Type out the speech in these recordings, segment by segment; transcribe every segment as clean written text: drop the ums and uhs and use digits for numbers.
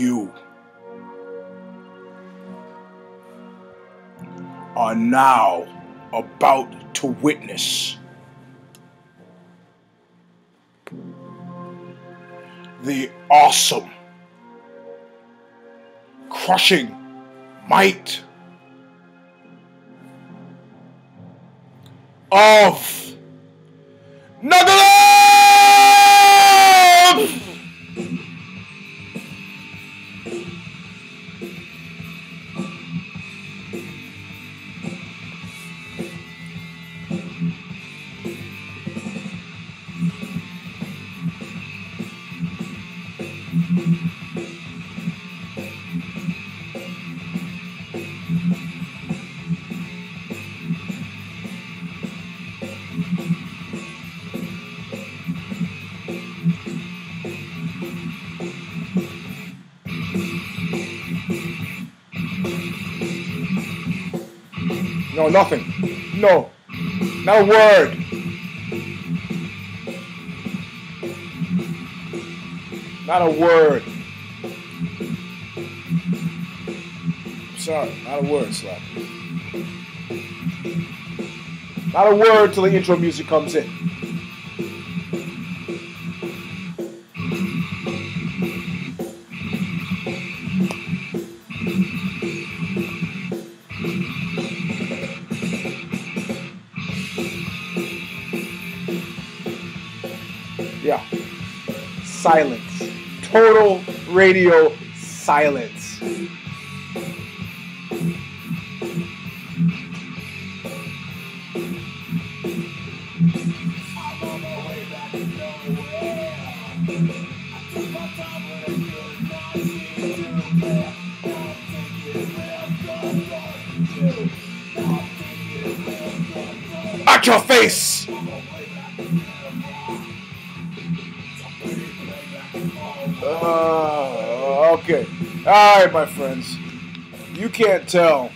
you are now about to witness the awesome, crushing might of Knuckle Up! No, nothing. No. Not a word. Not a word. I'm sorry. Not a word, Slap. Not a word till the intro music comes in. Yeah. Silence. Total radio silence. Out your face! Okay. Alright, my friends. You can't tell,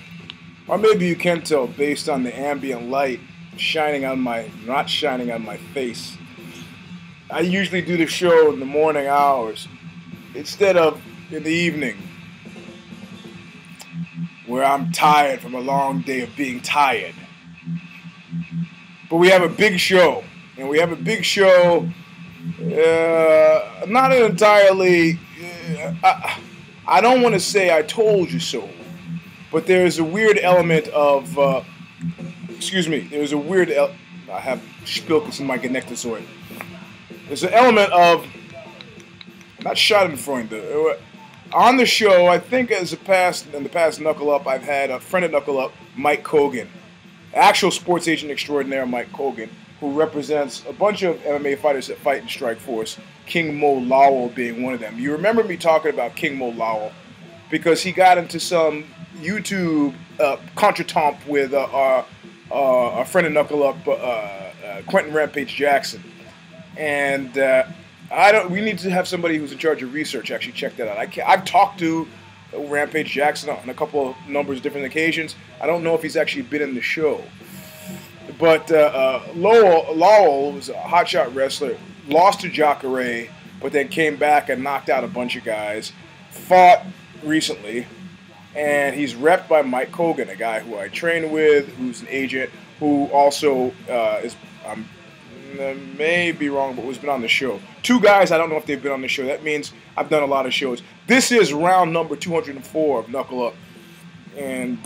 or maybe you can tell based on the ambient light shining on my, not shining on my face. I usually do the show in the morning hours instead of in the evening, where I'm tired from a long day of being tired. But we have a big show, and we have a big show, not entirely, I don't want to say I told you so, but there's a weird element of, there's a weird, I have spilkus in my Genectozoid. There's an element of, not Schadenfreude, on the show, I think in the past Knuckle Up, I've had a friend of Knuckle Up, Mike Kogan, actual sports agent extraordinaire Mike Kogan, who represents a bunch of MMA fighters that fight in Strikeforce, King Mo Lawal being one of them. You remember me talking about King Mo Lawal because he got into some YouTube contretemps with our friend of Knuckle Up, Quentin Rampage Jackson. And we need to have somebody who's in charge of research actually check that out. I've talked to Rampage Jackson on a couple of numbers of different occasions. I don't know if he's actually been in the show. But Lawal was a hotshot wrestler, lost to Jacare, but then came back and knocked out a bunch of guys, fought recently, and he's repped by Mike Kogan, a guy who I train with, who's an agent, who also may be wrong, but has been on the show. Two guys, I don't know if they've been on the show. That means I've done a lot of shows. This is round number 204 of Knuckle Up, and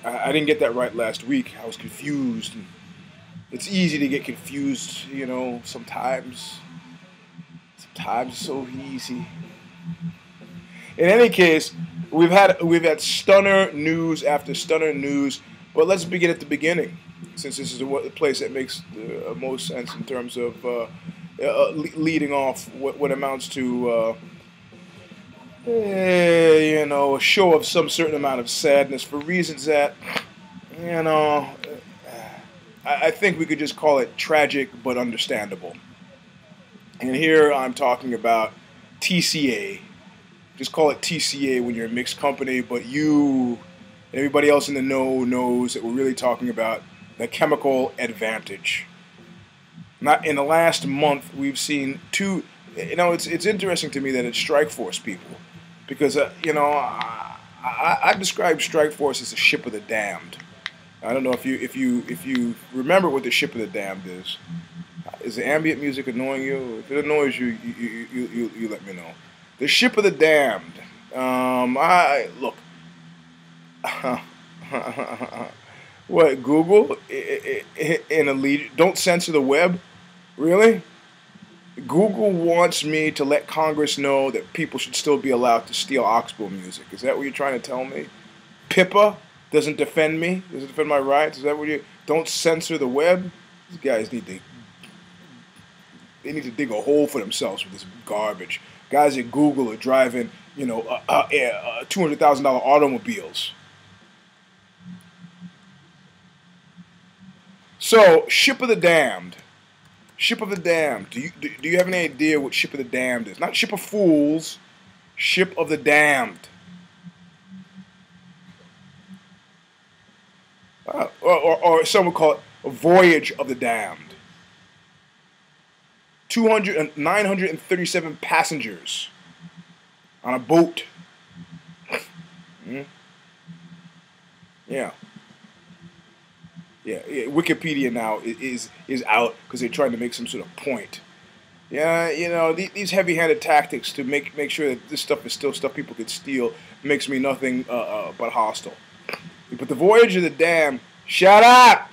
I didn't get that right last week. I was confused. It's easy to get confused, you know, sometimes. Sometimes it's so easy. In any case, we've had stunner news after stunner news, but let's begin at the beginning, since this is the place that makes the most sense in terms of leading off what amounts to you know, a show of some certain amount of sadness for reasons that, you know, I think we could just call it tragic but understandable. And here I'm talking about TCA. Just call it TCA when you're in mixed company, but you, everybody else in the know knows that we're really talking about the chemical advantage. Not in the last month, we've seen two. You know, it's interesting to me that it's Strikeforce people because you know, I describe Strikeforce as a ship of the damned. I don't know if you remember what the ship of the damned is. Is the ambient music annoying you? If it annoys you, you let me know. The ship of the damned. I look. What, Google in a lead? Don't censor the web, really? Google wants me to let Congress know that people should still be allowed to steal Oxbow music. Is that what you're trying to tell me? Pippa doesn't defend me? Doesn't defend my rights? Is that what you? Don't censor the web? These guys need to dig a hole for themselves with this garbage. Guys at Google are driving, you know, $200,000 automobiles. So, ship of the damned. Ship of the damned. Do you have any idea what ship of the damned is? Not ship of fools. Ship of the damned. Or some would call it a voyage of the damned. 937 passengers on a boat. Yeah. Yeah, Wikipedia now is out because they're trying to make some sort of point. Yeah, you know, these heavy-handed tactics to make sure that this stuff is still stuff people could steal makes me nothing but hostile. But the Voyage of the Damned, shut up,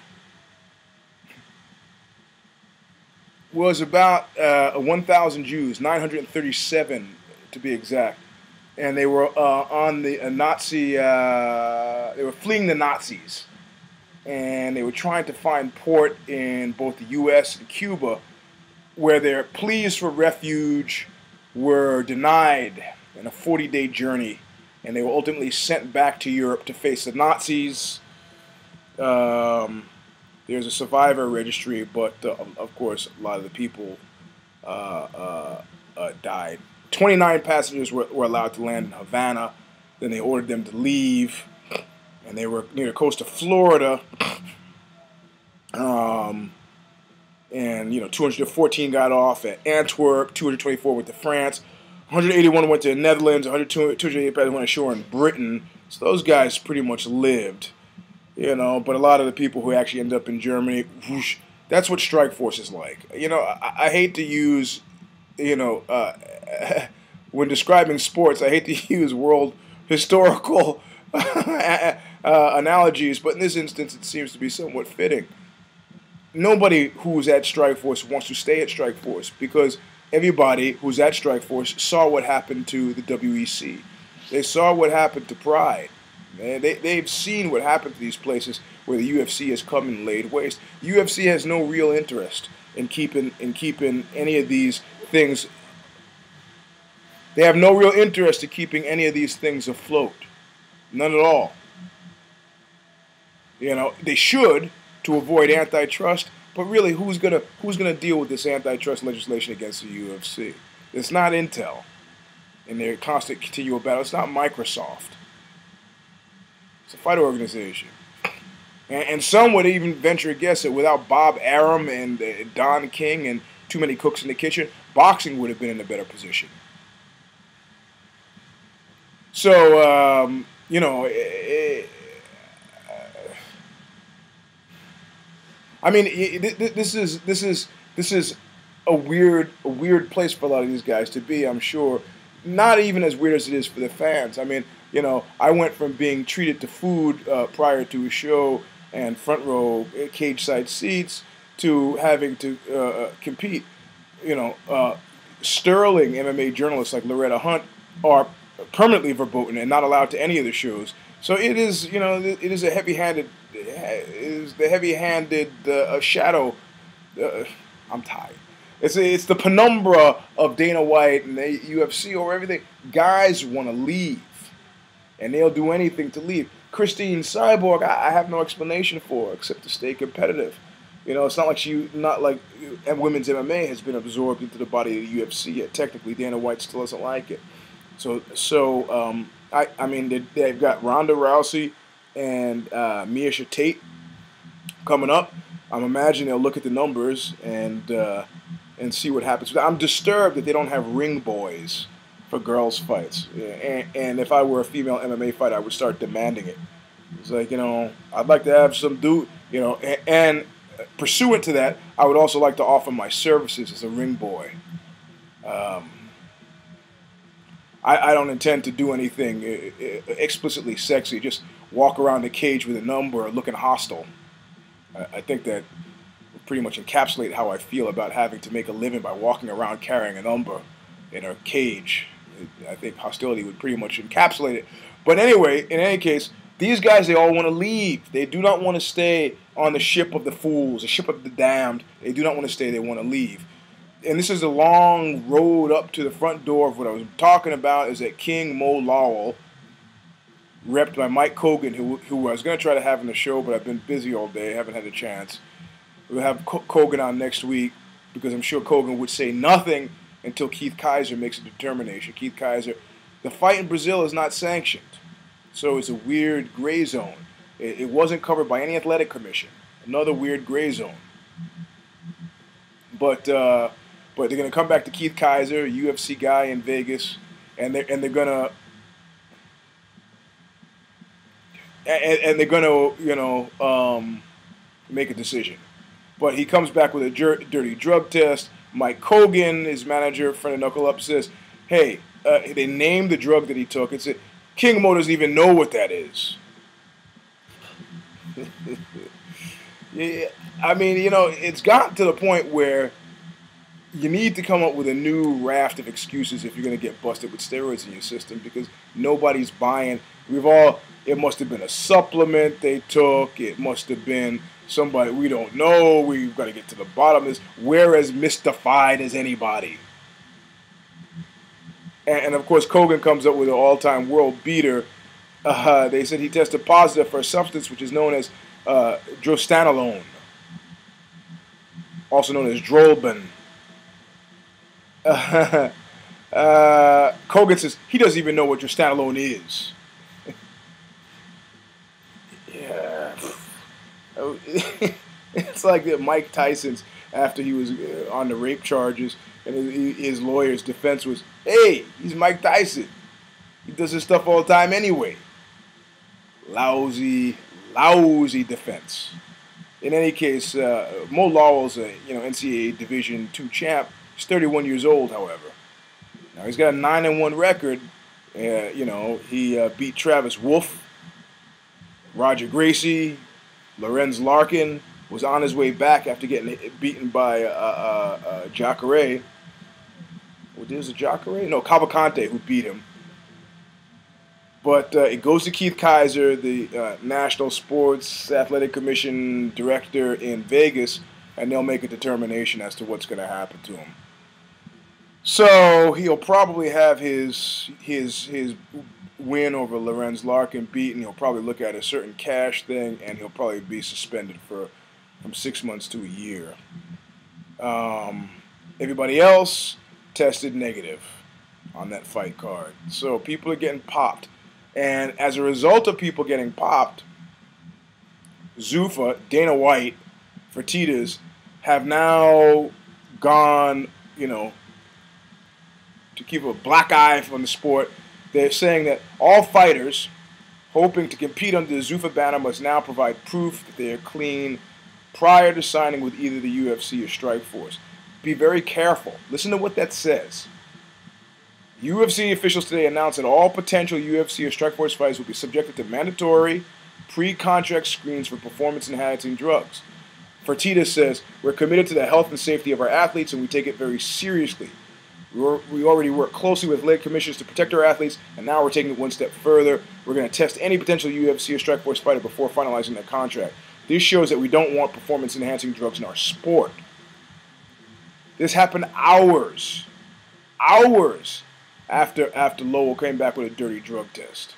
was about 1,000 Jews, 937 to be exact, and they were on the Nazi. They were fleeing the Nazis. And they were trying to find port in both the U.S. and Cuba, where their pleas for refuge were denied in a 40-day journey, and they were ultimately sent back to Europe to face the Nazis. There's a survivor registry, but of course, a lot of the people died. 29 passengers were allowed to land in Havana. Then they ordered them to leave. And they were near the coast of Florida, and you know, 214 got off at Antwerp, 224 went to France, 181 went to the Netherlands, 288 went ashore in Britain. So those guys pretty much lived, you know. But a lot of the people who actually end up in Germany, whoosh, that's what Strikeforce is like. You know, I hate to use, you know, when describing sports, I hate to use world historical analogies, but in this instance it seems to be somewhat fitting. Nobody who's at Strikeforce wants to stay at Strikeforce because everybody who's at Strikeforce saw what happened to the WEC. They saw what happened to Pride. They've seen what happened to these places where the UFC has come and laid waste. The UFC has no real interest in keeping any of these things. They have no real interest in keeping any of these things afloat. None at all. You know, they should to avoid antitrust, but really, who's gonna deal with this antitrust legislation against the UFC? It's not Intel in their constant continual battle. It's not Microsoft. It's a fight organization. And some would even venture a guess that without Bob Arum and Don King and too many cooks in the kitchen, boxing would have been in a better position. So, you know, I mean, this is a weird place for a lot of these guys to be, I'm sure. Not even as weird as it is for the fans. I mean, you know, I went from being treated to food prior to a show and front row cage side seats to having to compete. You know, sterling MMA journalists like Loretta Hunt are permanently verboten and not allowed to any of the shows. So it is, you know, it is a heavy-handed, shadow. I'm tired. It's the penumbra of Dana White and the UFC over everything. Guys want to leave, and they'll do anything to leave. Christine Cyborg, I have no explanation for her except to stay competitive. You know, it's not like women's MMA has been absorbed into the body of the UFC yet. Technically, Dana White still doesn't like it. I mean, they've got Ronda Rousey and Miesha Tate coming up. I'm imagining they'll look at the numbers and see what happens. I'm disturbed that they don't have ring boys for girls' fights. And if I were a female MMA fighter, I would start demanding it. It's like, you know, I'd like to have some dude, you know, and pursuant to that, I would also like to offer my services as a ring boy. I don't intend to do anything explicitly sexy, just walk around the cage with a number looking hostile. I think that would pretty much encapsulate how I feel about having to make a living by walking around carrying a number in a cage. I think hostility would pretty much encapsulate it. But anyway, in any case, these guys, they all want to leave. They do not want to stay on the ship of the fools, the ship of the damned. They do not want to stay. They want to leave. And this is a long road up to the front door of what I was talking about, is that King Mo Lawal, repped by Mike Kogan, who I was going to try to have in the show, but I've been busy all day, haven't had a chance. We'll have Kogan on next week, because I'm sure Kogan would say nothing until Keith Kaiser makes a determination. Keith Kaiser, the fight in Brazil is not sanctioned, so it's a weird gray zone. It wasn't covered by any athletic commission. Another weird gray zone. But they're going to come back to Keith Kaiser, a UFC guy in Vegas, and they're gonna you know, make a decision. But he comes back with a dirty drug test. Mike Kogan, his manager, friend of Knuckle Up, says, "Hey, they named the drug that he took. It's King Mo doesn't even know what that is." Yeah, I mean, you know, it's gotten to the point where you need to come up with a new raft of excuses if you're going to get busted with steroids in your system, because nobody's buying. It must have been a supplement they took. It must have been somebody we don't know. We've got to get to the bottom of this. We're as mystified as anybody. And of course, Kogan comes up with an all-time world beater. They said he tested positive for a substance which is known as drostanolone, also known as Drolben. Kogan says he doesn't even know what drostanolone is. Yeah, it's like that Mike Tyson's, after he was on the rape charges, and his lawyer's defense was, "Hey, he's Mike Tyson. He does this stuff all the time anyway." Lousy defense. In any case, Mo Lawal's a NCAA Division II champ. He's 31 years old, however. Now he's got a 9-1 record. He beat Travis Wolff, Roger Gracie, Lorenz Larkin. Was on his way back after getting beaten by Jacare. Was it Jacare? No, Cavalcante, who beat him. But it goes to Keith Kaiser, the National Sports Athletic Commission director in Vegas, and they'll make a determination as to what's going to happen to him. So he'll probably have his win over Lorenz Larkin beaten. He'll probably look at a certain cash thing, and he'll probably be suspended from 6 months to a year. Everybody else tested negative on that fight card. So people are getting popped. And as a result of people getting popped, Zuffa, Dana White, Fertitas have now gone, to keep a black eye on the sport. They're saying that all fighters hoping to compete under the Zuffa banner must now provide proof that they are clean prior to signing with either the UFC or Strikeforce. Be very careful. Listen to what that says. UFC officials today announced that all potential UFC or Strikeforce fighters will be subjected to mandatory pre-contract screens for performance-enhancing drugs. Fertitas says, "We're committed to the health and safety of our athletes, and we take it very seriously. We already work closely with leg commissions to protect our athletes, and now we're taking it one step further. We're going to test any potential UFC or Strikeforce fighter before finalizing their contract. This shows that we don't want performance-enhancing drugs in our sport." This happened hours after Lowell came back with a dirty drug test.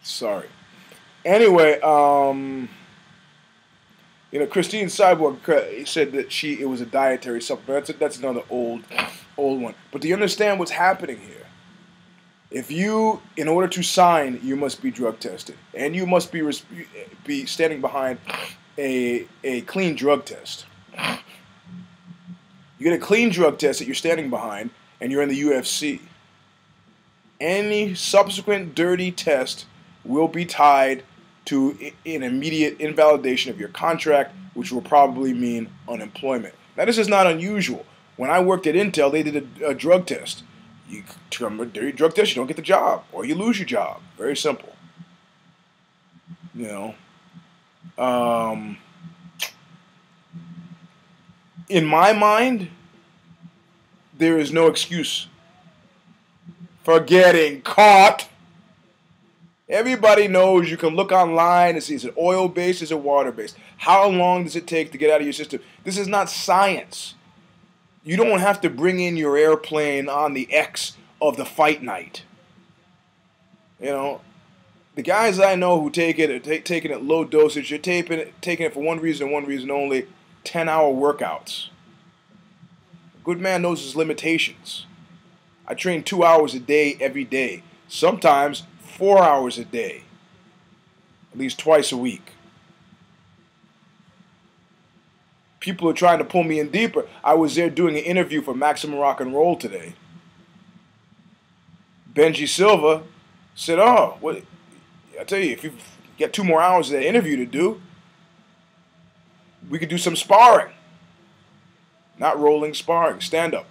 Sorry. Anyway, Christine Cyborg said that it was a dietary supplement. That's another old one. But do you understand what's happening here? If you, in order to sign, you must be drug tested, and you must be standing behind a clean drug test. You get a clean drug test that you're standing behind, and you're in the UFC. Any subsequent dirty test will be tied to an immediate invalidation of your contract, which will probably mean unemployment. Now, this is not unusual. When I worked at Intel, they did a drug test. You come a dirty drug test, you don't get the job, or you lose your job. Very simple. You know. In my mind, there is no excuse for getting caught. Everybody knows you can look online and see, is it oil-based, is it water-based? How long does it take to get out of your system? This is not science. You don't have to bring in your airplane on the X of the fight night. You know, the guys I know who take it, taking it low dosage, you're taking it for one reason and one reason only, 10-hour workouts. A good man knows his limitations. I train 2 hours a day every day, sometimes 4 hours a day, at least twice a week. People are trying to pull me in deeper. I was there doing an interview for Maximum Rock and Roll today. Benji Silva said, "Oh, what? I tell you, if you get 2 more hours of that interview to do, we could do some sparring. Not rolling, sparring. Stand-up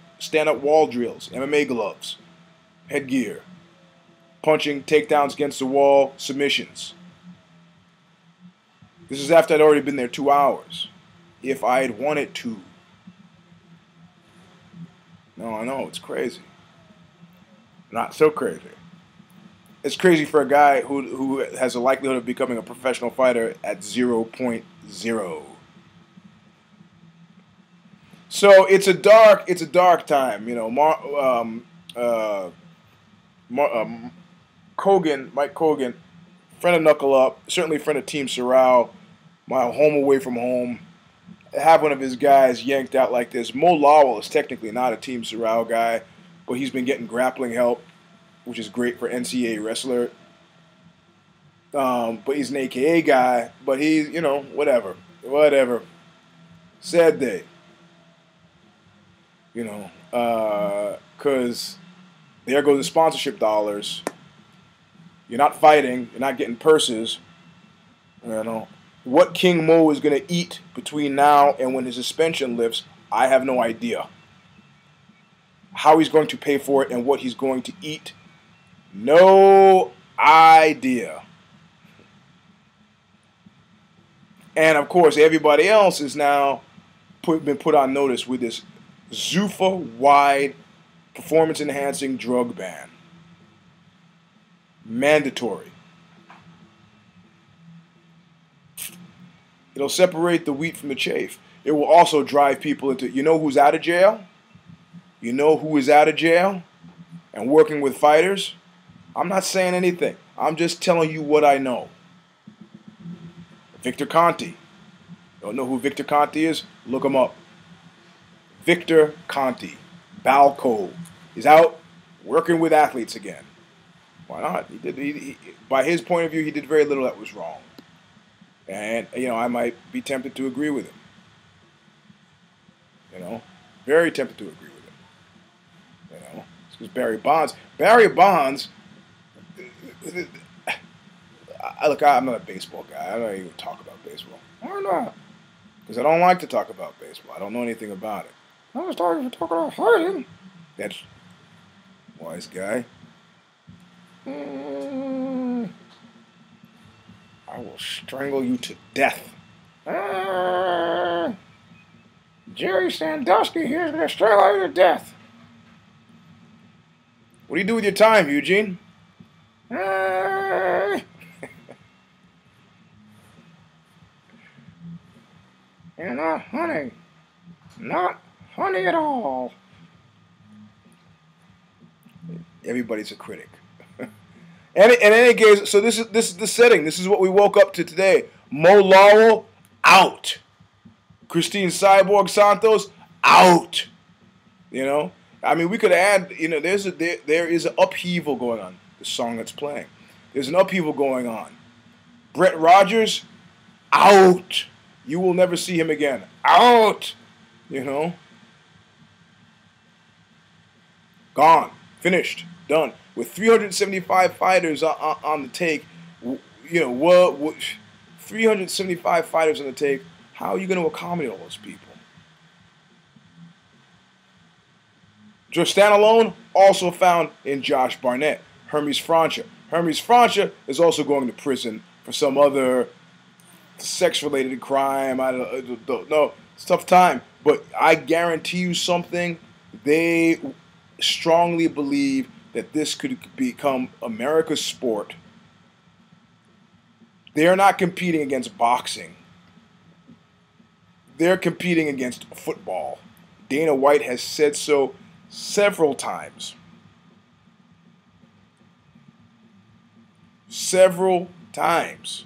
wall drills, MMA gloves, headgear, punching, takedowns against the wall, submissions." This is after I'd already been there 2 hours. If I had wanted to. No, I know, it's crazy. Not so crazy. It's crazy for a guy who has a likelihood of becoming a professional fighter at 0.0. So it's a dark time, you know. Mike Kogan, friend of Knuckle Up, certainly friend of Team Soooooo, my home away from home. Have one of his guys yanked out like this. Mo Lawal is technically not a Team Soooooo guy, but he's been getting grappling help, which is great for NCAA wrestler. But he's an AKA guy, but he's, you know, whatever. Sad day. You know, because there goes the sponsorship dollars. You're not fighting. You're not getting purses. You know. What King Mo is going to eat between now and when his suspension lifts, I have no idea. How he's going to pay for it and what he's going to eat, no idea. And of course, everybody else is now been put on notice with this Zuffa-wide performance-enhancing drug ban. Mandatory. It'll separate the wheat from the chaff. It will also drive people into, you know who's out of jail? You know who is out of jail and working with fighters? I'm not saying anything. I'm just telling you what I know. Victor Conti. Don't know who Victor Conti is? Look him up. Victor Conti. Balco. He's out working with athletes again. Why not? By his point of view, he did very little that was wrong. And, you know, I might be tempted to agree with him. You know, very tempted to agree with him. You know, because Barry Bonds, look, I'm not a baseball guy. I don't even talk about baseball. Why not? Because I don't like to talk about baseball. I don't know anything about it. I was talking about fighting. That's wise guy. I will strangle you to death. Jerry Sandusky here is going to strangle you to death. What do you do with your time, Eugene? And not honey. Not honey at all. Everybody's a critic. And in any case, so this is the setting. This is what we woke up to today. Mo Lawal, out. Christine Cyborg Santos, out. You know? I mean, we could add, you know, there is an upheaval going on. The song that's playing, there's an upheaval going on. Brett Rogers, out. You will never see him again. Out. You know, gone, finished, done. With 375 fighters on the take, you know what? 375 fighters on the take. How are you going to accommodate all those people? Just standalone, also found in Josh Barnett. Hermes Francha. Hermes Francha is also going to prison for some other sex-related crime. I don't know. It's a tough time. But I guarantee you something. They strongly believe that this could become America's sport. They're not competing against boxing. They're competing against football. Dana White has said so several times. Several times.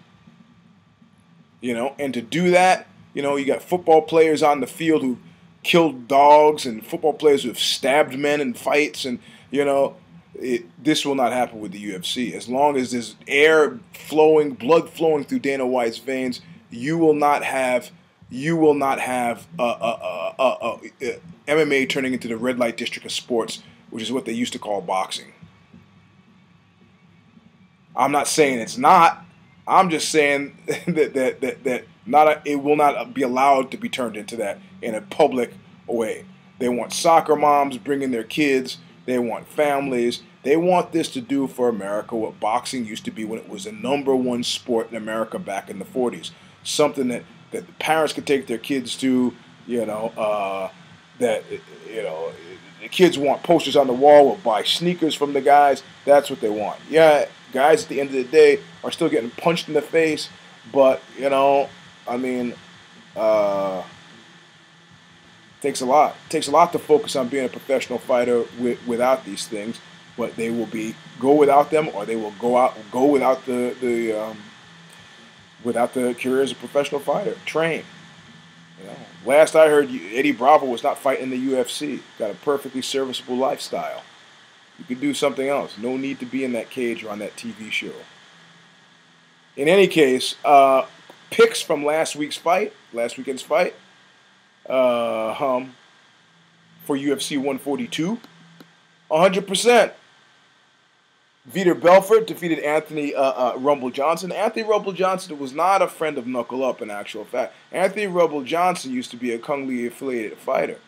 You know, and to do that, you know, you got football players on the field who killed dogs and football players who have stabbed men in fights, and, you know, this will not happen with the UFC. As long as there's air flowing, blood flowing through Dana White's veins, you will not have MMA turning into the red light district of sports, which is what they used to call boxing. I'm not saying it's not. I'm just saying that it will not be allowed to be turned into that in a public way. They want soccer moms bringing their kids. They want families. They want this to do for America what boxing used to be when it was the #1 sport in America back in the 40s. Something that the parents could take their kids to, you know, that, you know, the kids want posters on the wall or buy sneakers from the guys. That's what they want. Yeah, guys at the end of the day are still getting punched in the face, but, you know, I mean, takes a lot. It takes a lot to focus on being a professional fighter without these things, but they will go without them, or they will go without without the career as a professional fighter. Train. You know, last I heard, Eddie Bravo was not fighting in the UFC. Got a perfectly serviceable lifestyle. You could do something else. No need to be in that cage or on that TV show. In any case, picks from last weekend's fight, for UFC 142, 100%. Vitor Belfort defeated Anthony Rumble Johnson. Anthony Rumble Johnson was not a friend of Knuckle Up, in actual fact. Anthony Rumble Johnson used to be a Kung Lee affiliated fighter.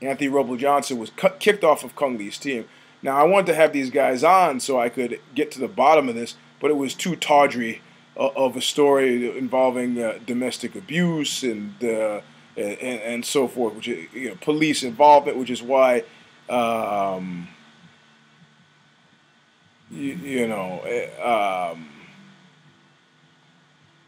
Anthony Rumble Johnson was kicked off of Kung Lee's team. Now, I wanted to have these guys on so I could get to the bottom of this, but it was too tawdry of a story involving domestic abuse and so forth, which is, you know, police involvement, which is why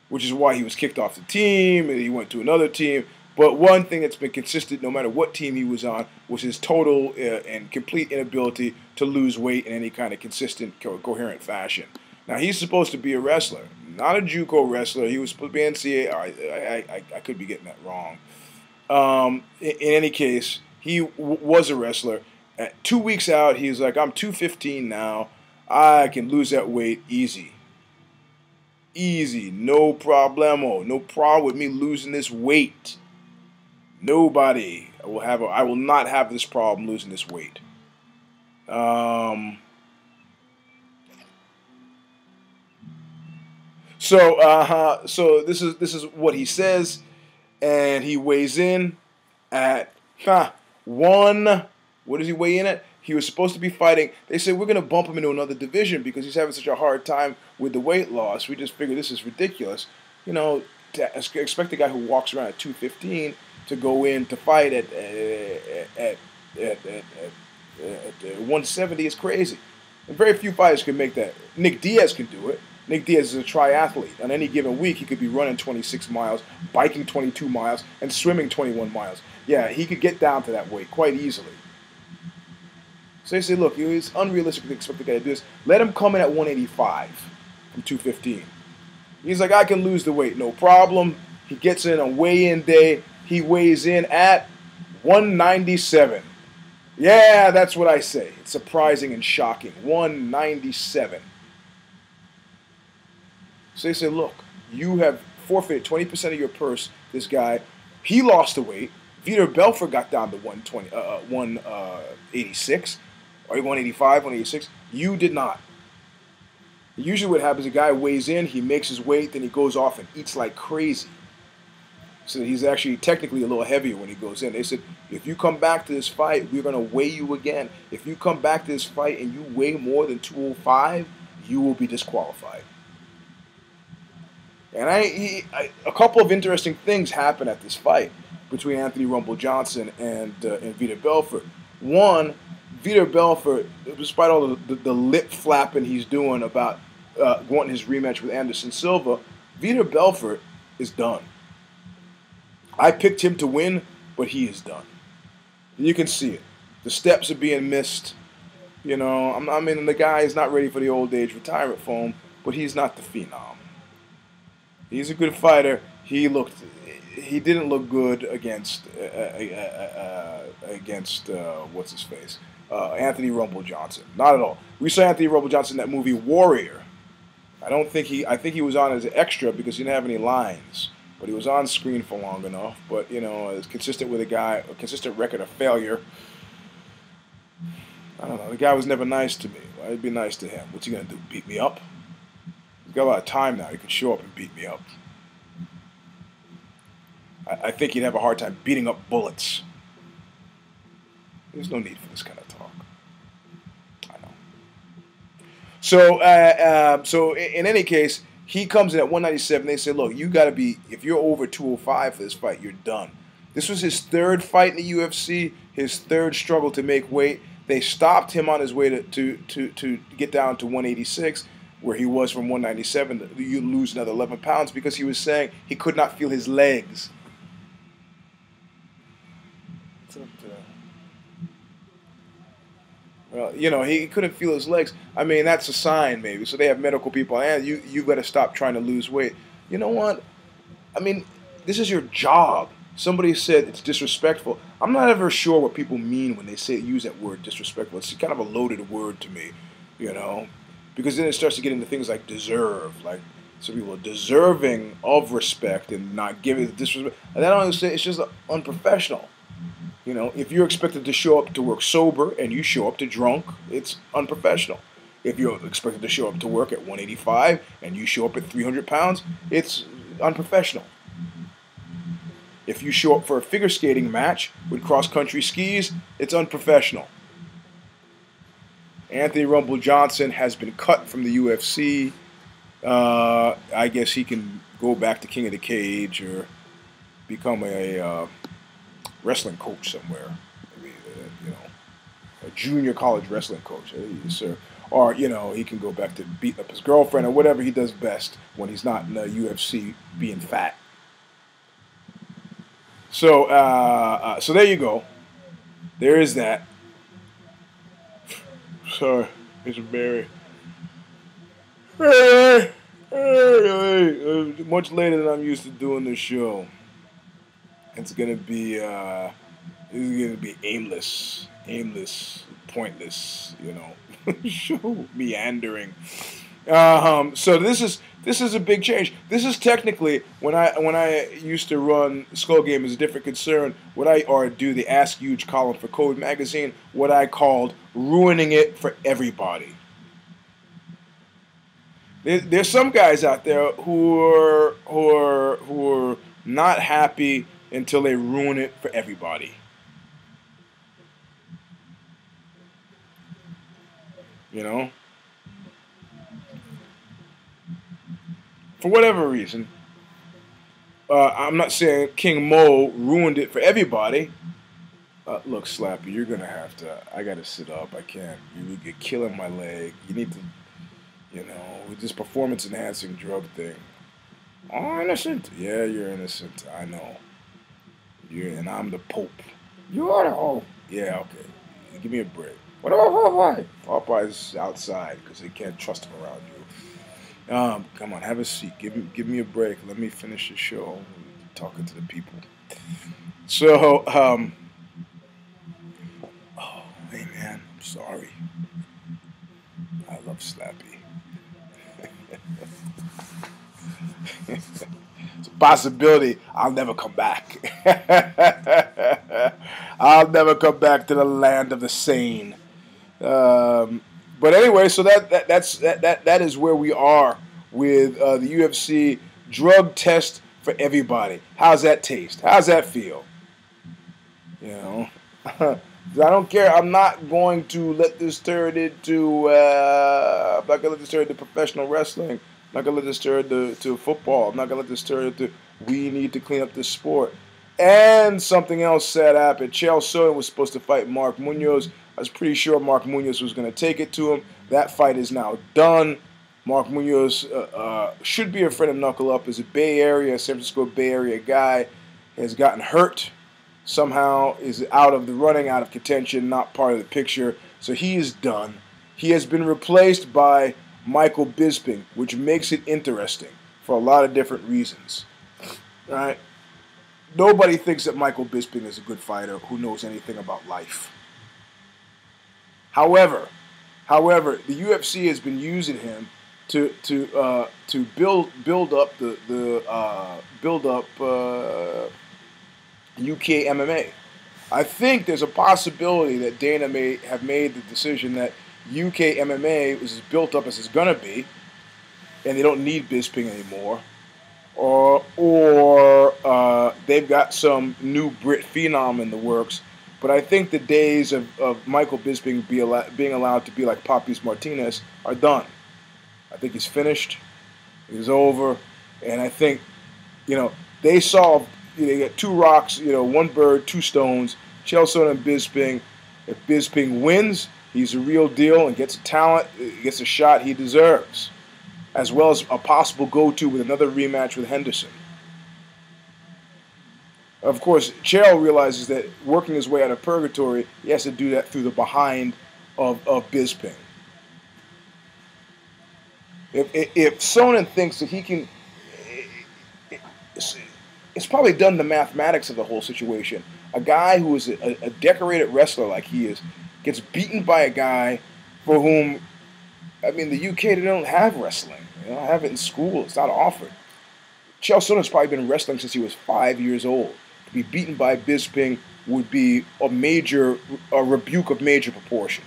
which is why he was kicked off the team and he went to another team. But one thing that's been consistent, no matter what team he was on, was his total and complete inability to lose weight in any kind of consistent, coherent fashion. Now, he's supposed to be a wrestler, not a JUCO wrestler. He was supposed to be NCAA. I could be getting that wrong. In any case, he was a wrestler. At 2 weeks out, he's like, I'm 215 now. I can lose that weight easy. Easy. No problemo. No problem with me losing this weight. Nobody I will not have this problem losing this weight. So this is what he says, and he weighs in at one. What does he weigh in at? He was supposed to be fighting. They said, we're going to bump him into another division because he's having such a hard time with the weight loss. We just figured this is ridiculous. You know, to expect a guy who walks around at 215 to go in to fight at 170 is crazy. And very few fighters can make that. Nick Diaz can do it. Nick Diaz is a triathlete. On any given week, he could be running 26 miles, biking 22 miles, and swimming 21 miles. Yeah, he could get down to that weight quite easily. So they say, look, it's unrealistic to expect the guy to do this. Let him come in at 185 from 215. He's like, I can lose the weight, no problem. He gets in on weigh-in day. He weighs in at 197. Yeah, that's what I say. It's surprising and shocking. 197. So they say, look, you have forfeited 20% of your purse. This guy, he lost the weight. Vitor Belfort got down to 186, or 185, 186. You did not. Usually what happens, a guy weighs in, he makes his weight, then he goes off and eats like crazy. So he's actually technically a little heavier when he goes in. They said, if you come back to this fight, we're going to weigh you again. If you come back to this fight and you weigh more than 205, you will be disqualified. And a couple of interesting things happened at this fight between Anthony Rumble Johnson and Vitor Belfort. One, Vitor Belfort, despite all the lip flapping he's doing about wanting his rematch with Anderson Silva, Vitor Belfort is done. I picked him to win, but he is done. You can see it. The steps are being missed. You know, I mean, the guy is not ready for the old age retirement foam, but he's not the phenom. He's a good fighter. He didn't look good against what's his face, Anthony Rumble Johnson. Not at all. We saw Anthony Rumble Johnson in that movie Warrior. I think he was on as an extra because he didn't have any lines, but he was on screen for long enough. But you know, it's consistent with a consistent record of failure. I don't know. The guy was never nice to me. I'd be nice to him. What's he gonna do? Beat me up? He's got a lot of time now. He could show up and beat me up. I think he'd have a hard time beating up bullets. There's no need for this kind of talk. I know. So in any case, he comes in at 197. They say, look, you got to be, if you're over 205 for this fight, you're done. This was his third fight in the UFC, his third struggle to make weight. They stopped him on his way to get down to 186, where he was from 197. You lose another 11 pounds because he was saying he could not feel his legs. Well, you know, he couldn't feel his legs. I mean, that's a sign, maybe. So they have medical people, and you got to stop trying to lose weight. You know what? I mean, this is your job. Somebody said it's disrespectful. I'm not ever sure what people mean when they use that word disrespectful. It's kind of a loaded word to me, you know, because then it starts to get into things like deserve, like some people are deserving of respect and not giving the disrespect. And I don't understand. It's just unprofessional. You know, if you're expected to show up to work sober and you show up to drunk, it's unprofessional. If you're expected to show up to work at 185 and you show up at 300 pounds, it's unprofessional. If you show up for a figure skating match with cross-country skis, it's unprofessional. Anthony Rumble Johnson has been cut from the UFC. I guess he can go back to King of the Cage or become a wrestling coach somewhere, maybe you know, a junior college wrestling coach, yes, sir. Or you know, he can go back to beating up his girlfriend or whatever he does best when he's not in the UFC being fat. So, so there you go. There is that. Sorry, Mr. Barry. Much later than I'm used to doing this show. It's gonna be aimless, pointless, you know, show meandering. So this is a big change. This is technically when I used to run Skull Game as a different concern. Or do the Ask Huge column for Code Magazine. What I called ruining it for everybody. There's some guys out there who are not happy until they ruin it for everybody. You know? For whatever reason. I'm not saying King Mo ruined it for everybody. Look, Slappy, you're going to have to... I got to sit up. I can't. You're killing my leg. You need to... You know, with this performance-enhancing drug thing. Oh, innocent. Yeah, you're innocent. I know. And I'm the Pope. You're the Pope. Yeah, okay. Give me a break. What? Popeye's outside because they can't trust him around you. Come on, have a seat. Give me a break. Let me finish the show. I'm talking to the people. So, Sorry. I love Slappy. It's a possibility I'll never come back. I'll never come back to the land of the sane. But anyway, so that is where we are with the UFC drug test for everybody. How's that taste? How's that feel? You know, I don't care. I'm not going to let this turn into. I'm not going to let this turn into professional wrestling. I'm not going to let this turn to football. I'm not going to let this turn into. We need to clean up this sport. And something else sad happened. Chael Sonnen was supposed to fight Mark Munoz. I was pretty sure Mark Munoz was going to take it to him. That fight is now done. Mark Munoz should be a friend of Knuckle Up. Is a Bay Area, San Francisco Bay Area guy. Has gotten hurt. Somehow is out of the running, out of contention, not part of the picture. So he is done. He has been replaced by Michael Bisping, which makes it interesting for a lot of different reasons. All right. Nobody thinks that Michael Bisping is a good fighter who knows anything about life. However, the UFC has been using him to build up UK MMA. I think there's a possibility that Dana may have made the decision that UK MMA is as built up as it's gonna be, and they don't need Bisping anymore. Or they've got some new Brit phenom in the works. But I think the days of Michael Bisping being allowed to be like Papis Martinez are done. I think he's finished. It's over. And I think, they saw, they got two rocks, one bird, two stones. Chael Sonnen and Bisping. If Bisping wins, he's a real deal and gets a talent, gets a shot he deserves, as well as a possible go-to with another rematch with Henderson. Of course, Chael realizes that working his way out of purgatory, he has to do that through the behind of Bisping. If Sonnen thinks that he can, it's probably done the mathematics of the whole situation. A guy who is a decorated wrestler like he is gets beaten by a guy for whom, the UK, they don't have wrestling. They don't have it in school. It's not offered. Chael Sonnen's probably been wrestling since he was 5 years old. To be beaten by Bisping would be a rebuke of major proportion.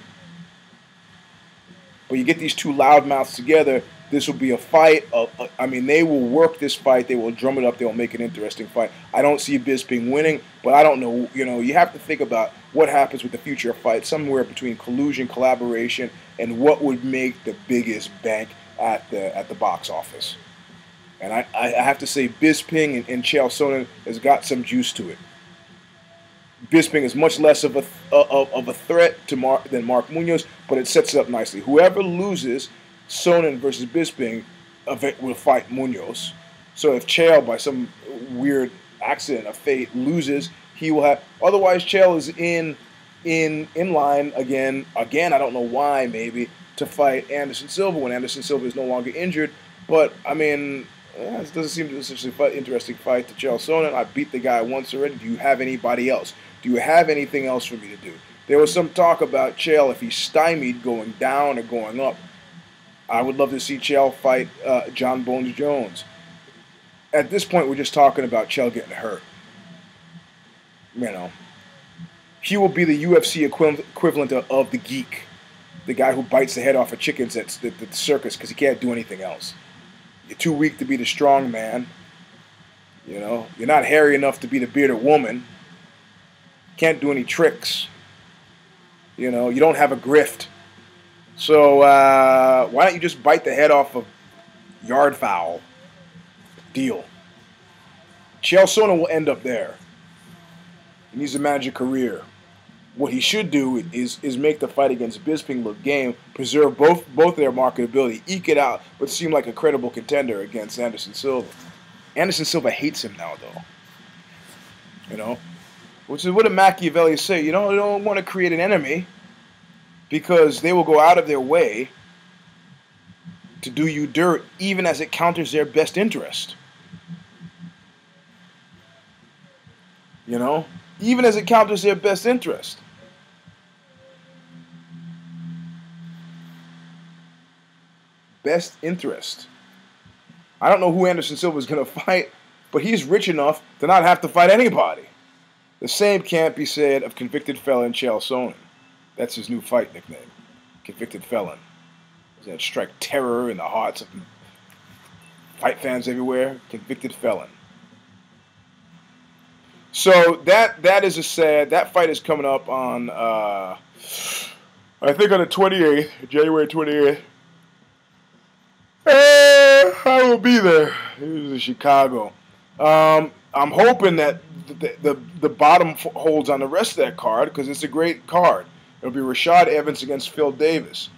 But you get these two loudmouths together, this will be a fight. They will work this fight. They will drum it up. They will make an interesting fight. I don't see Bisping winning, but I don't know. You have to think about what happens with the future of fights, somewhere between collusion, collaboration, and what would make the biggest bank at the box office. And I have to say, Bisping and Chael Sonnen has got some juice to it. Bisping is much less of a threat to than Mark Munoz, but it sets it up nicely. Whoever loses Sonnen versus Bisping will fight Munoz. So if Chael, by some weird accident of fate, loses, he will have. Otherwise, Chael is in line again. I don't know why, maybe to fight Anderson Silva when Anderson Silva is no longer injured. But it doesn't seem to be such an interesting fight to Chael Sonnen. I beat the guy once already. Do you have anybody else? Do you have anything else for me to do? There was some talk about Chael, if he's stymied going down or going up. I would love to see Chael fight John Bones Jones. At this point, we're just talking about Chael getting hurt. He will be the UFC equivalent of the geek, the guy who bites the head off of chickens at the circus because he can't do anything else. You're too weak to be the strong man. You're not hairy enough to be the bearded woman. Can't do any tricks. You don't have a grift. So why don't you just bite the head off of yard fowl? Deal. Chael Sonnen will end up there. He needs to manage a career. What he should do is make the fight against Bisping look game, preserve both their marketability, eke it out, but seem like a credible contender against Anderson Silva. Anderson Silva hates him now, though. Which is what did Machiavelli say? You don't want to create an enemy because they will go out of their way to do you dirt, even as it counters their best interest. Even as it counters their best interest. best interest. I don't know who Anderson Silva is going to fight, but he's rich enough to not have to fight anybody. The same can't be said of convicted felon Chael Sonnen. That's his new fight nickname, convicted felon. Does that strike terror in the hearts of fight fans everywhere? Convicted felon. So that is a sad. That fight is coming up on, I think on the 28th, January 28th. I will be there. It was in Chicago. I'm hoping that the bottom holds on the rest of that card because it's a great card. It'll be Rashad Evans against Phil Davis.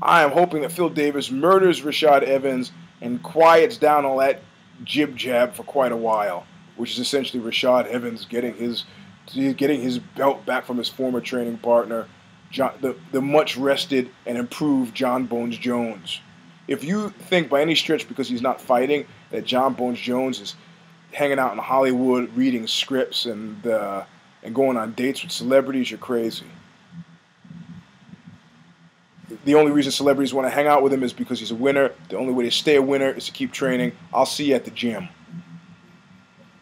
I am hoping that Phil Davis murders Rashad Evans and quiets down all that jib-jab for quite a while, which is essentially Rashad Evans getting his belt back from his former training partner, the much-rested and improved John Bones Jones. If you think by any stretch because he's not fighting that John Bones Jones is hanging out in Hollywood reading scripts and going on dates with celebrities, you're crazy. The only reason celebrities want to hang out with him is because he's a winner. The only way to stay a winner is to keep training. I'll see you at the gym.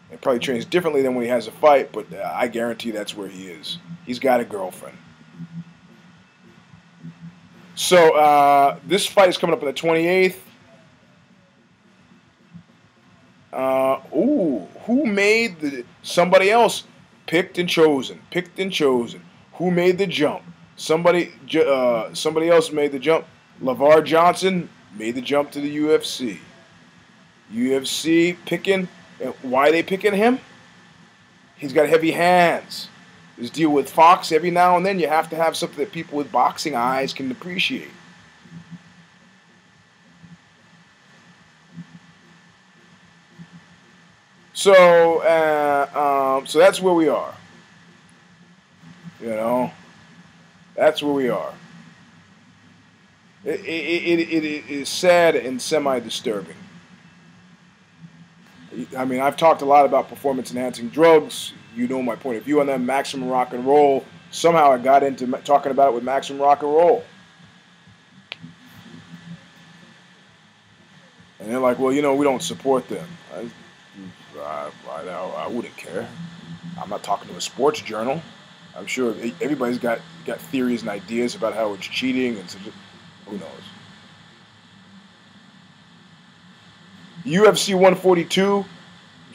He probably trains differently than when he has a fight, but I guarantee that's where he is. He's got a girlfriend. So this fight is coming up on the 28th. Who made somebody else picked and chosen? Who made the jump? Somebody else made the jump. LeVar Johnson made the jump to the UFC. UFC picking. Why are they picking him? He's got heavy hands. This deal with Fox, every now and then you have to have something that people with boxing eyes can appreciate. So that's where we are. You know, that's where we are. It is sad and semi-disturbing. I mean, I've talked a lot about performance-enhancing drugs. You know my point of view on them. Maximum Rock and Roll. Somehow I got into talking about it with Maximum Rock and Roll. And they're like, well, you know, we don't support them. I wouldn't care. I'm not talking to a sports journal. I'm sure everybody's got theories and ideas about how it's cheating and who knows. UFC 142,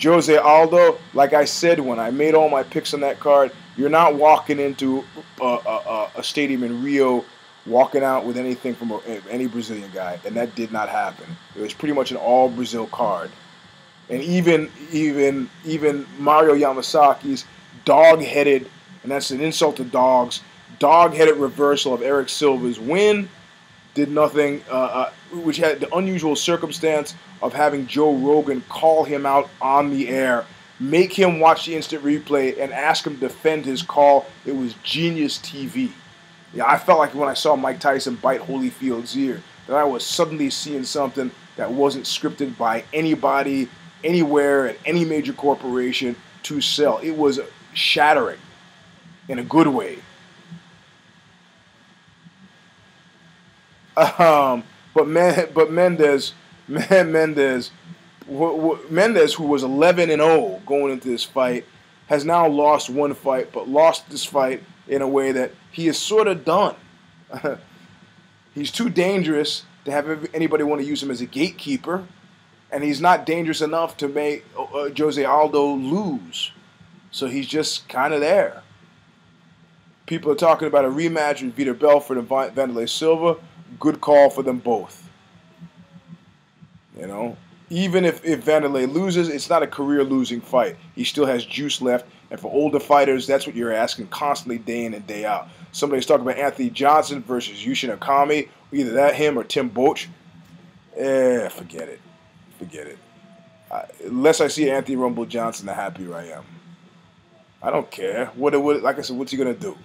Jose Aldo. Like I said when I made all my picks on that card, you're not walking into a stadium in Rio walking out with anything from any Brazilian guy, and that did not happen. It was pretty much an all Brazil card. And even Mario Yamasaki's dog-headed, and that's an insult to dogs, dog-headed reversal of Eric Silva's win did nothing, which had the unusual circumstance of having Joe Rogan call him out on the air, make him watch the instant replay, and ask him to defend his call. It was genius TV. Yeah, I felt like when I saw Mike Tyson bite Holyfield's ear, that I was suddenly seeing something that wasn't scripted by anybody, anywhere, at any major corporation to sell. It was shattering in a good way. But Mendes, who was 11-0 going into this fight, has now lost one fight, but lost this fight in a way that he is sort of done. He's too dangerous to have anybody want to use him as a gatekeeper, and he's not dangerous enough to make Jose Aldo lose. So he's just kind of there. People are talking about a rematch with Vitor Belfort and Wanderlei Silva. Good call for them both. You know, even if Wanderlei loses, it's not a career-losing fight. He still has juice left, and for older fighters, that's what you're asking constantly, day in and day out. Somebody's talking about Anthony Johnson versus Yushin Okami, either that him or Tim Boetsch. Forget it. Forget it. Unless I see Anthony Rumble Johnson, the happier I am. I don't care. Like I said, what's he gonna do?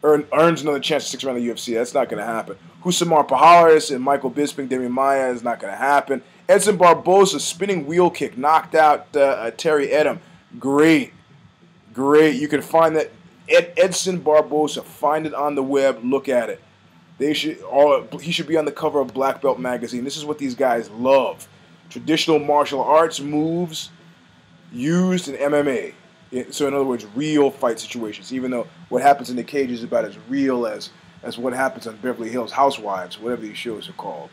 Earns another chance to stick around the UFC. That's not going to happen. Husamar Paharis and Michael Bisping, Demi Maia is not going to happen. Edson Barboza, spinning wheel kick, knocked out Terry Edom. Great. You can find that. Edson Barboza, find it on the web, look at it. He should be on the cover of Black Belt magazine. This is what these guys love: traditional martial arts moves used in MMA. So in other words, real fight situations. Even though what happens in the cage is about as real as what happens on Beverly Hills Housewives, whatever these shows are called.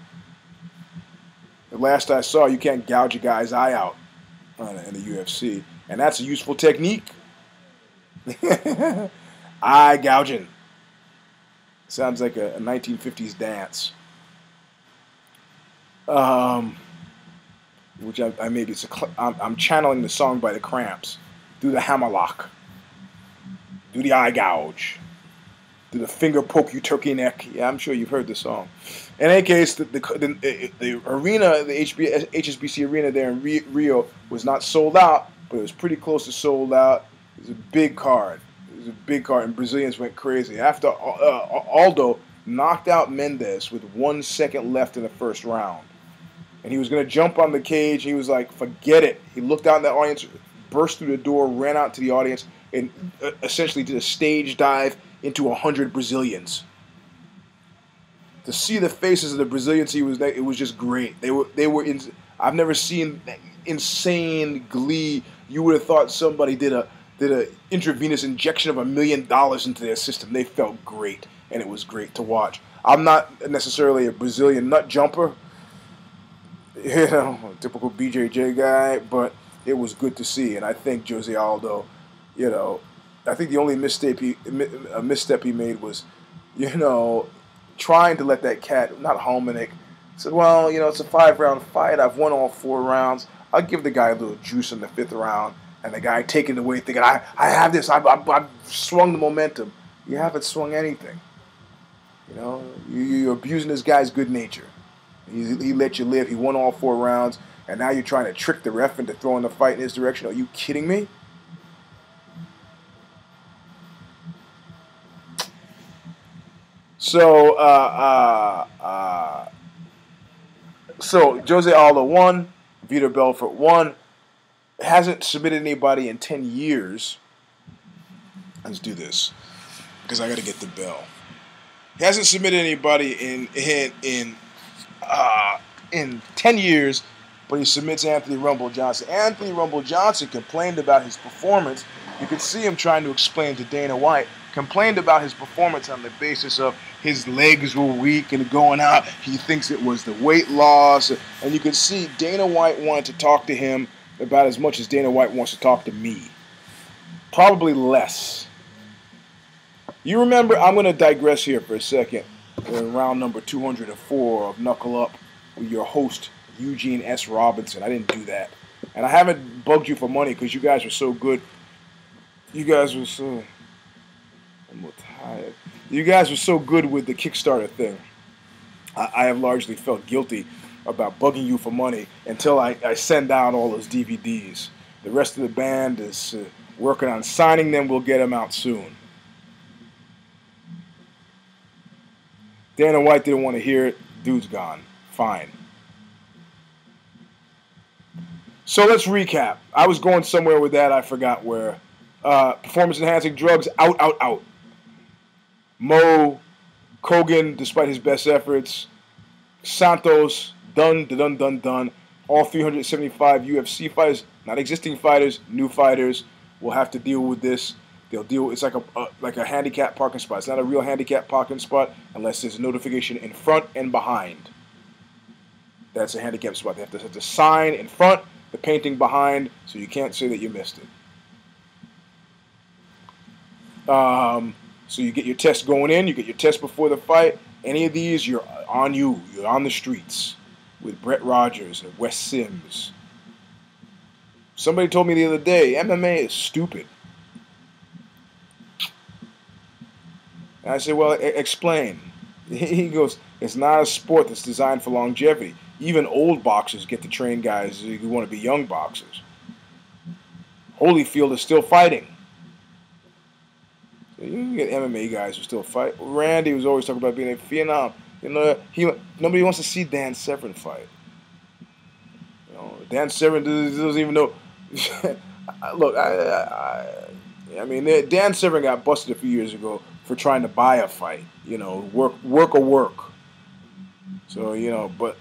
The last I saw, you can't gouge a guy's eye out in the UFC, and that's a useful technique. Eye gouging. Sounds like a 1950s dance. Which I maybe I'm channeling the song by the Cramps. Do the hammerlock. Do the eye gouge. Do the finger poke you turkey neck. Yeah, I'm sure you've heard the song. In any case, the arena, the HSBC arena there in Rio was not sold out, but it was pretty close to sold out. It was a big card. And Brazilians went crazy. After Aldo knocked out Mendes with 1 second left in the first round. And he was going to jump on the cage. He was like, forget it. He looked out in the audience, burst through the door, ran out to the audience, and essentially did a stage dive into 100 Brazilians. To see the faces of the Brazilians, it was just great. I've never seen insane glee. You would have thought somebody did a intravenous injection of $1 million into their system. They felt great, and it was great to watch. I'm not necessarily a Brazilian nut jumper, a typical BJJ guy, but it was good to see. And I think Jose Aldo, I think the only misstep he made was, trying to let that cat, not Hominick, said, well, it's a 5-round fight. I've won all 4 rounds. I'll give the guy a little juice in the 5th round. And the guy taking it away, thinking, I have this. I've swung the momentum. You haven't swung anything. You're abusing this guy's good nature. He let you live. He won all 4 rounds. And now you're trying to trick the ref into throwing the fight in his direction. Are you kidding me? So Jose Aldo won. Vitor Belfort won. Hasn't submitted anybody in 10 years. Let's do this, because I got to get the bell. He hasn't submitted anybody in 10 years, but he submits Anthony Rumble Johnson. Anthony Rumble Johnson complained about his performance. You could see him trying to explain to Dana White. Complained about his performance on the basis of his legs were weak and going out. He thinks it was the weight loss. And you could see Dana White wanted to talk to him about as much as Dana White wants to talk to me. Probably less. You remember, I'm going to digress here for a second. In round number 204 of Knuckle Up with your host, Eugene S. Robinson. I didn't do that. And I haven't bugged you for money because you guys were so good. You guys were so... I'm a little tired. You guys were so good with the Kickstarter thing. I have largely felt guilty about bugging you for money until I send out all those DVDs. The rest of the band is working on signing them. We'll get them out soon. Dana White didn't want to hear it. Dude's gone. Fine. So let's recap. I was going somewhere with that. I forgot where. Performance-enhancing drugs, out. Mo, Kogan, despite his best efforts. Santos, done. All 375 UFC fighters, not existing fighters, new fighters, will have to deal with this. They'll deal. It's like a handicap parking spot. It's not a real handicap parking spot unless there's a notification in front and behind. That's a handicap spot. They have to set the sign in front, the painting behind, so you can't say that you missed it. So you get your test going in, you get your test before the fight. Any of these, you're on you. You're on the streets with Brett Rogers and Wes Sims. Somebody told me the other day, MMA is stupid. And I said, well, explain. He goes, it's not a sport that's designed for longevity. Even old boxers get to train guys who want to be young boxers. Holyfield is still fighting. You can get MMA guys who still fight. Randy was always talking about being in Vietnam. Nobody wants to see Dan Severn fight. Dan Severn doesn't even know. Look, I mean, Dan Severn got busted a few years ago for trying to buy a fight. You know, work or work. So, you know, but,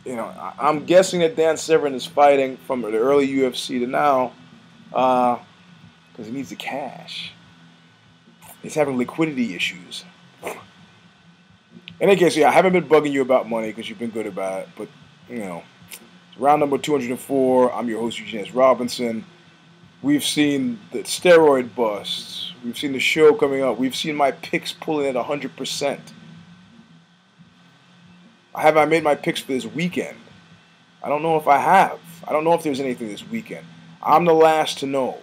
you know, I'm guessing that Dan Severn is fighting from the early UFC to now because he needs the cash. He's having liquidity issues. In any case, yeah, I haven't been bugging you about money because you've been good about it. But, you know, round number 204. I'm your host, EUGENE S. Robinson. We've seen the steroid busts. We've seen the show coming up. We've seen my picks pulling at 100%. Have I made my picks for this weekend? I don't know if I have. I don't know if there's anything this weekend. I'm the last to know.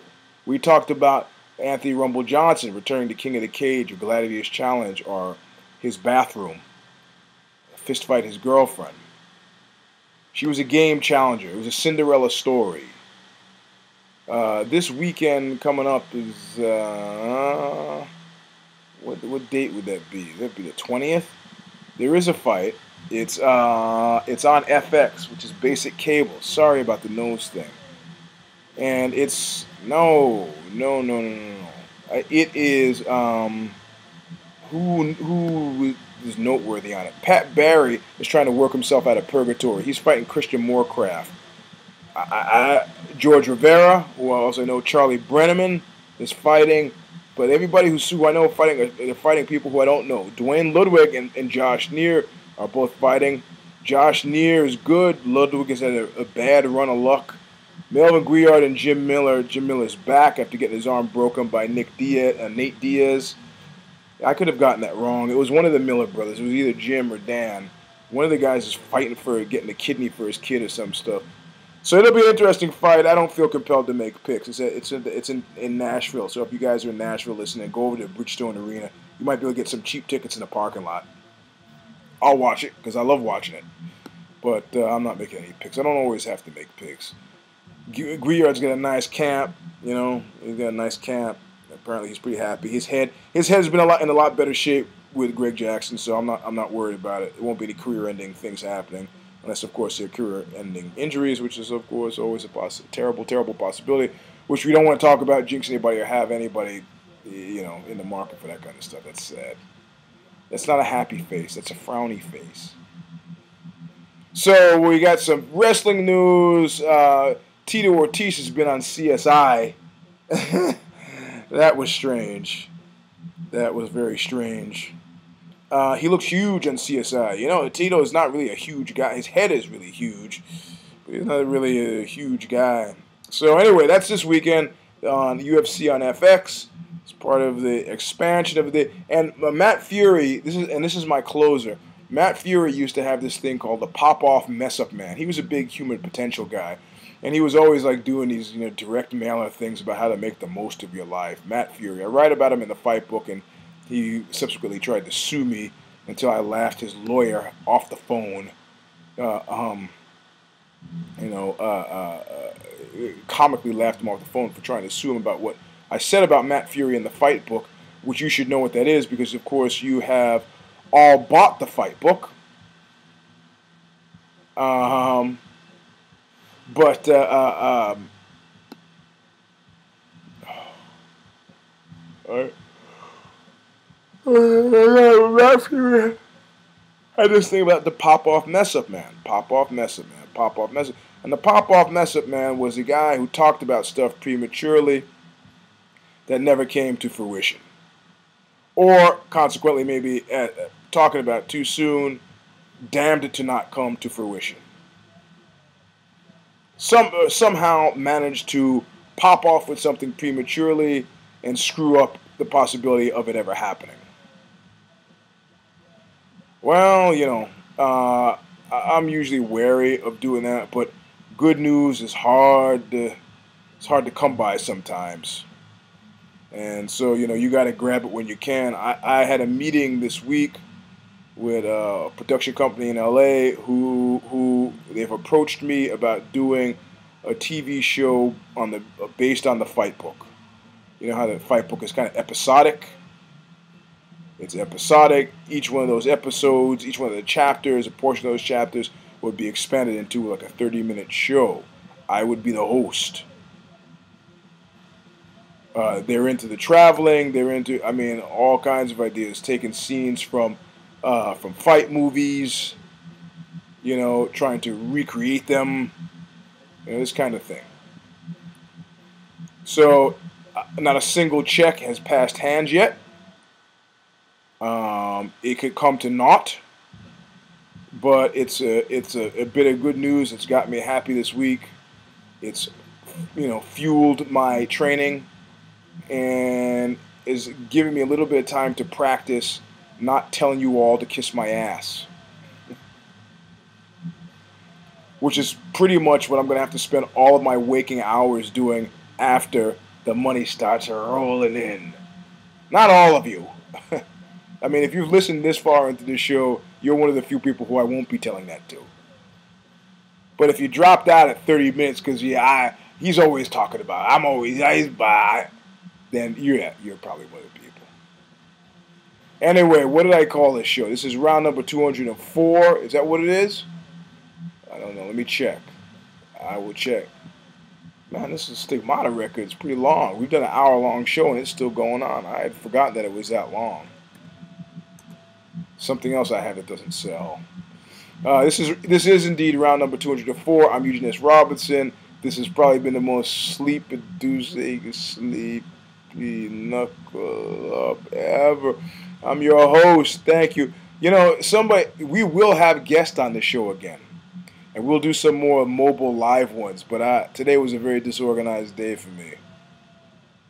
We talked about Anthony Rumble Johnson returning to King of the Cage or Gladiator's Challenge or his bathroom. Fist fight his girlfriend. She was a game challenger. It was a Cinderella story. This weekend coming up is what date would that be? Would that be the 20th? There is a fight. It's on FX, which is basic cable. Sorry about the nose thing. And it's no. It is who is noteworthy on it. Pat Barry is trying to work himself out of purgatory. He's fighting Christian Moorcraft. George Rivera, who I also know, Charlie Brenneman is fighting. But everybody who I know they're fighting people who I don't know. Dwayne Ludwig and Josh Neer are both fighting. Josh Neer is good. Ludwig has had a bad run of luck. Melvin Guillard and Jim Miller. Jim Miller's back after getting his arm broken by Nate Diaz. I could have gotten that wrong. It was one of the Miller brothers. It was either Jim or Dan. One of the guys is fighting for getting a kidney for his kid or some stuff. So it'll be an interesting fight. I don't feel compelled to make picks. It's in Nashville. So if you guys are in Nashville listening, go over to Bridgestone Arena. You might be able to get some cheap tickets in the parking lot. I'll watch it because I love watching it. But I'm not making any picks. I don't always have to make picks. Guillard's got a nice camp. You know, he's got a nice camp. Apparently, he's pretty happy. His head's been in a lot better shape with Greg Jackson, so I'm not worried about it. It won't be any career-ending things happening, unless of course there are career-ending injuries, which is of course always a terrible possibility, which we don't want to talk about, jinx anybody or have anybody, you know, in the market for that kind of stuff. That's sad. That's not a happy face. That's a frowny face. So we got some wrestling news. Tito Ortiz has been on CSI. That was strange. That was very strange. He looks huge on CSI. You know, Tito is not really a huge guy. His head is really huge, but he's not really a huge guy. So anyway, that's this weekend on UFC on FX. It's part of the expansion of the. And Matt Fury, this is my closer. Matt Fury used to have this thing called the pop-off mess-up man. He was a big human potential guy. And he was always like doing these, you know, direct mailer things about how to make the most of your life. Matt Fury. I write about him in the fight book, and he subsequently tried to sue me until I laughed his lawyer off the phone. Comically laughed him off the phone for trying to sue him about what I said about Matt Fury in the fight book, which you should know what that is because, of course, you have all bought the fight book. I just think about the pop-off mess-up man. Pop-off mess-up man. Pop-off mess-up. And the pop-off mess-up man was a guy who talked about stuff prematurely that never came to fruition. Or, consequently, maybe talking about it too soon, damned it to not come to fruition. Somehow managed to pop off with something prematurely and screw up the possibility of it ever happening. Well, you know, I'm usually wary of doing that, but good news is hard to come by sometimes. And so, you know, you got to grab it when you can. I had a meeting this week with a production company in LA who they've approached me about doing a TV show based on the fight book. You know how the fight book is kind of episodic. It's episodic. Each one of those episodes, each one of the chapters, a portion of those chapters would be expanded into like a 30-minute show. I would be the host. They're into the traveling. They're into, I mean, all kinds of ideas. Taking scenes from fight movies, you know, trying to recreate them, you know, this kind of thing. So, not a single check has passed hands yet. It could come to naught, but it's a bit of good news. It's got me happy this week. It's, you know, fueled my training and is giving me a little bit of time to practice not telling you all to kiss my ass, which is pretty much what I'm going to have to spend all of my waking hours doing after the money starts rolling in. Not all of you. I mean, if you've listened this far into this show, you're one of the few people who I won't be telling that to. But if you dropped out at 30 minutes because he's always talking about, he's by, then you're probably one of the people. Anyway, what did I call this show? This is round number 204. Is that what it is? I don't know. Let me check. I will check. Man, this is Stigmata record. It's pretty long. We've done an hour-long show and it's still going on. I had forgotten that it was that long. Something else I have that doesn't sell. This is indeed round number 204. I'm EUGENE S. Robinson. This has probably been the most sleep-inducing, sleepy knuckle up ever. I'm your host. Thank you. You know, we will have guests on the show again. And we'll do some more mobile live ones. But today was a very disorganized day for me.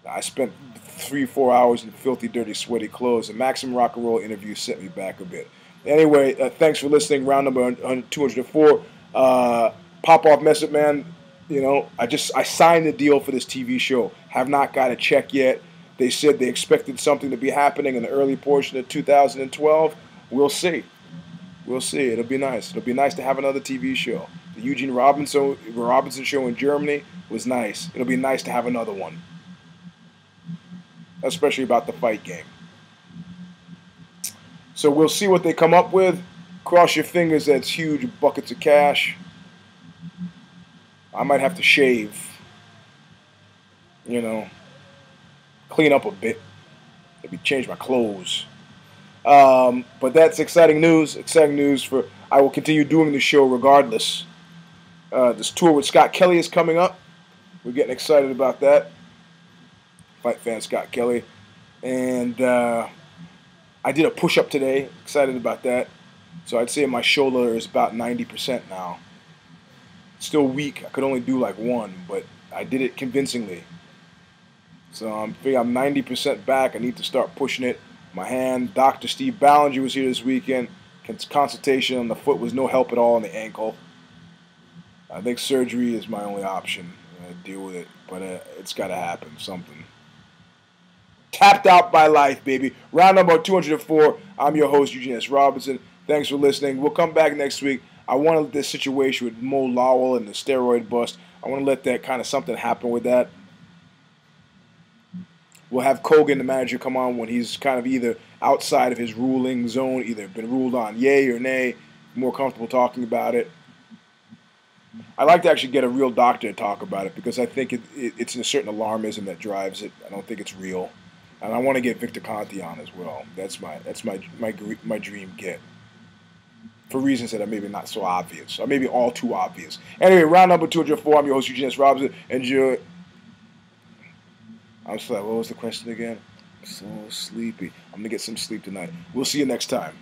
I spent 3-4 hours in filthy, dirty, sweaty clothes. The Maximum Rock and Roll interview set me back a bit. Anyway, thanks for listening. Round number 204. Pop off message, man. You know, I signed the deal for this TV show. Have not got a check yet. They said they expected something to be happening in the early portion of 2012. We'll see. We'll see. It'll be nice. It'll be nice to have another TV show. The Eugene Robinson show in Germany was nice. It'll be nice to have another one. Especially about the fight game. So we'll see what they come up with. Cross your fingers that's huge buckets of cash. I might have to shave. You know. Clean up a bit. Maybe change my clothes. But that's exciting news. Exciting news I will continue doing the show regardless. This tour with Scott Kelly is coming up. We're getting excited about that. Fight fan Scott Kelly. And I did a push-up today. Excited about that. So I'd say my shoulder is about 90% now. Still weak. I could only do like one, but I did it convincingly. So I'm 90% back. I need to start pushing it. My hand. Dr. Steve Ballinger was here this weekend. Consultation on the foot was no help at all on the ankle. I think surgery is my only option. I deal with it, but it's got to happen. Something. Tapped out by life, baby. Round number 204. I'm your host, EUGENE S. Robinson. Thanks for listening. We'll come back next week. I want to let this situation with Mo Lawal and the steroid bust, I want to let that kind of something happen with that. We'll have Kogan, the manager, come on when he's kind of either outside of his ruling zone, either been ruled on yay or nay, more comfortable talking about it. I like to actually get a real doctor to talk about it because I think it's a certain alarmism that drives it. I don't think it's real. And I want to get Victor Conte on as well. That's my dream get. For reasons that are maybe not so obvious, or maybe all too obvious. Anyway, round number 204. I'm your host, EUGENE S. Robinson. Enjoy. I'm sorry, what was the question again? I'm so sleepy. I'm going to get some sleep tonight. We'll see you next time.